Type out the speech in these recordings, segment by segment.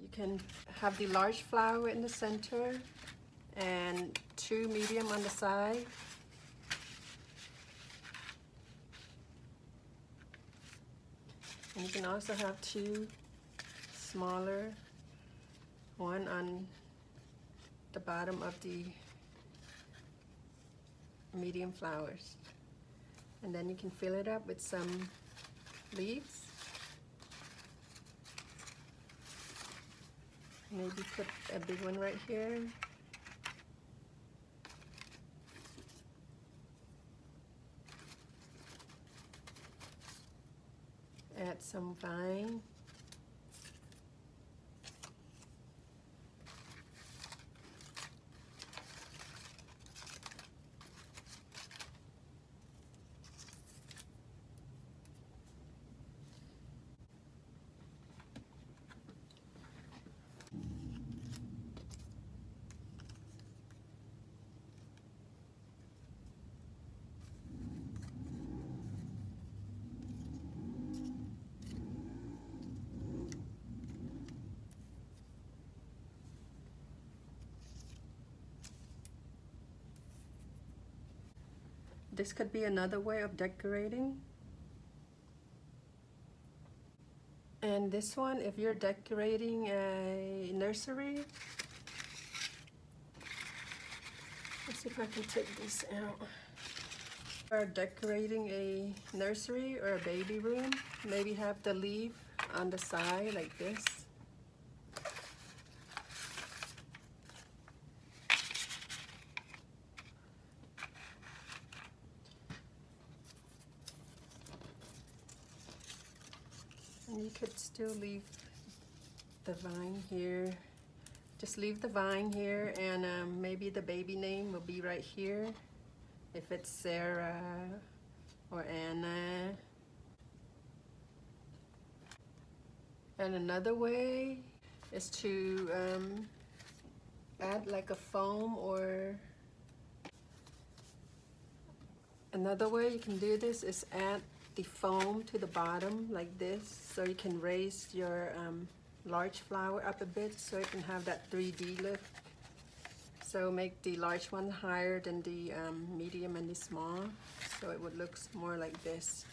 You can have the large flower in the center and 2 medium on the side. And you can also have 2 smaller, one on the bottom of the medium flowers. And then you can fill it up with some leaves. Maybe put a big one right here. Add some vine. This could be another way of decorating. And this one, if you're decorating a nursery, let's see if I can take this out. Or decorating a nursery or a baby room, maybe have the leaf on the side like this. And you could still leave the vine here. Just leave the vine here, and maybe the baby name will be right here. If it's Sarah or Anna. And another way is to add like a foam, or another way you can do this is add the foam to the bottom like this, so you can raise your large flower up a bit so it can have that 3D look. So make the large one higher than the medium and the small, so it would look more like this.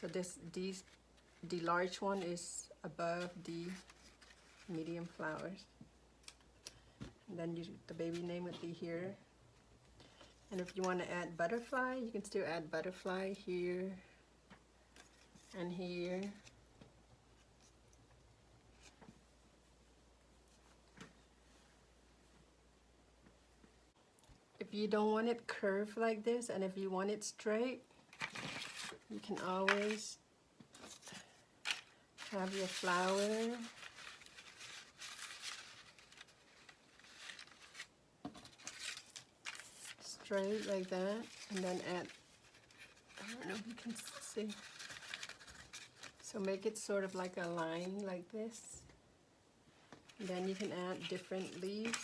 So the large one is above the medium flowers. And then the baby name would be here. And if you want to add butterfly, you can still add butterfly here and here. If you don't want it curved like this, and if you want it straight, you can always have your flower straight like that, and then add, I don't know if you can see, so make it sort of like a line like this. And then you can add different leaves.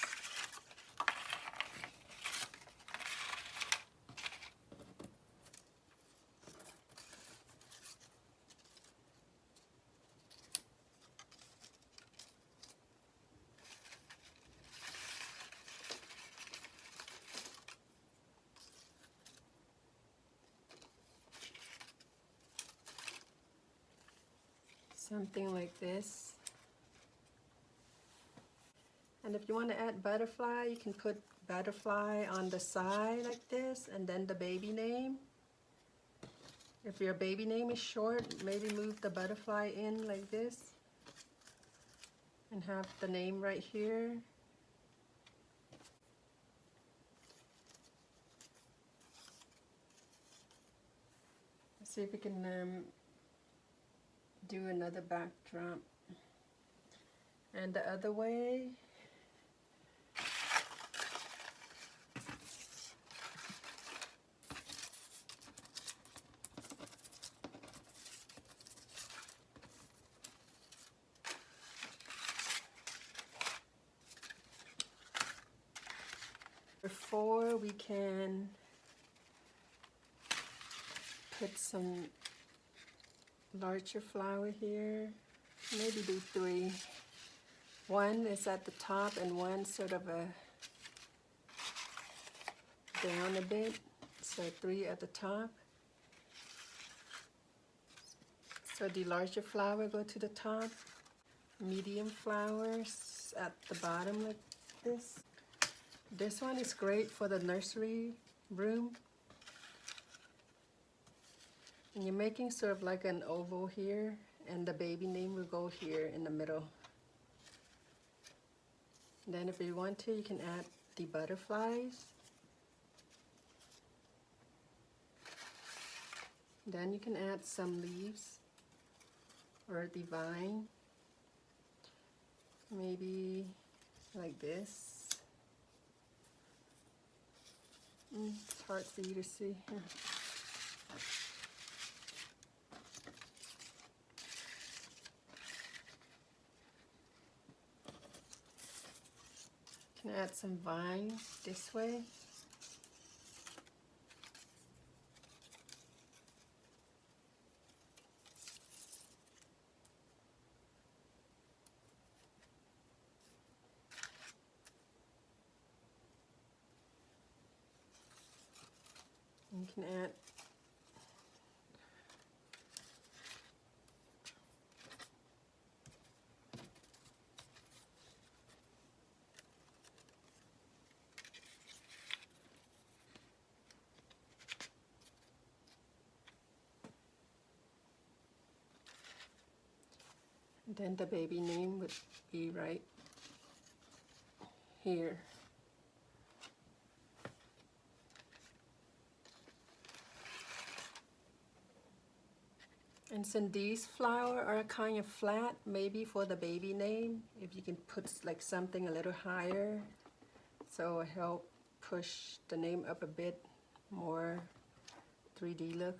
Something like this. And if you want to add butterfly, you can put butterfly on the side like this, and then the baby name. If your baby name is short, maybe move the butterfly in like this and have the name right here. Let's see if we can do another backdrop. And the other way, before we can put some larger flower here, maybe do 3. One is at the top and one sort of a down a bit. So 3 at the top. So the larger flower go to the top. Medium flowers at the bottom like this. This one is great for the nursery room. And you're making sort of like an oval here, and the baby name will go here in the middle. Then if you want to, you can add the butterflies. Then you can add some leaves or the vine. Maybe like this. It's hard for you to see. You can add some vine this way. You can add then the baby name would be right here. And since these flowers are kind of flat, maybe for the baby name, if you can put like something a little higher, so it'll help push the name up a bit more 3D look.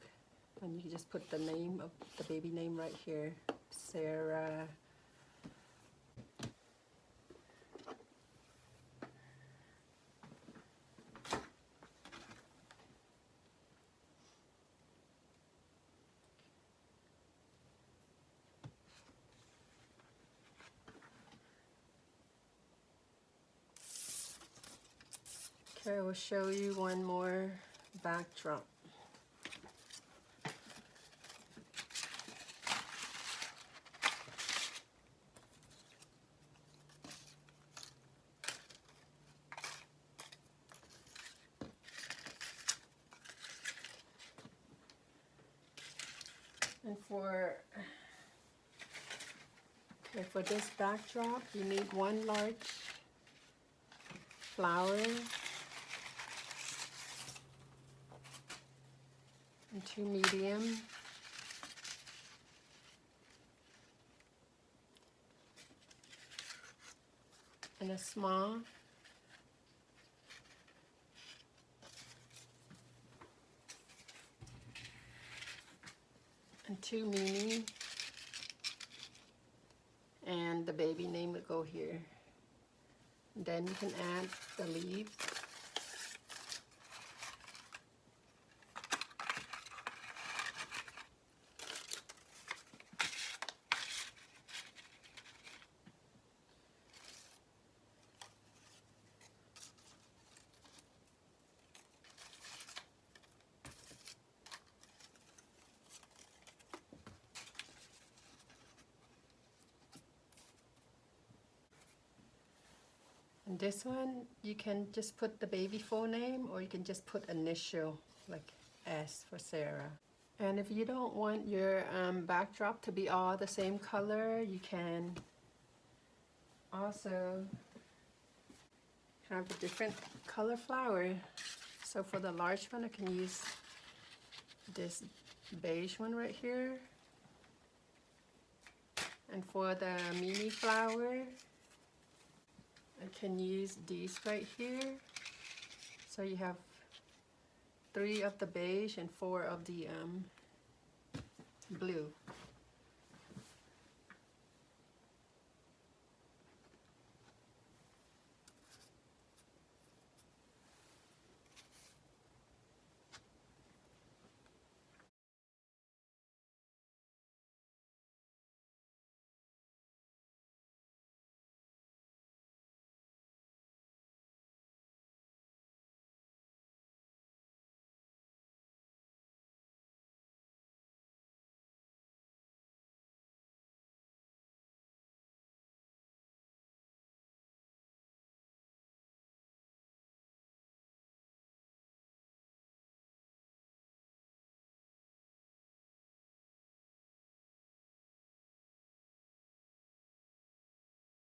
And you can just put the name of the baby name right here, Sarah. Okay, we'll show you one more backdrop. And for this backdrop, you need one large flower and 2 medium. And a small. And 2 mini. And the baby name will go here. Then you can add the leaves. And this one, you can just put the baby full name, or you can just put initial, like S for Sarah. And if you don't want your backdrop to be all the same color, you can also have a different color flower. So for the large one, I can use this beige one right here. And for the mini flower, I can use these right here. So you have 3 of the beige and 4 of the blue.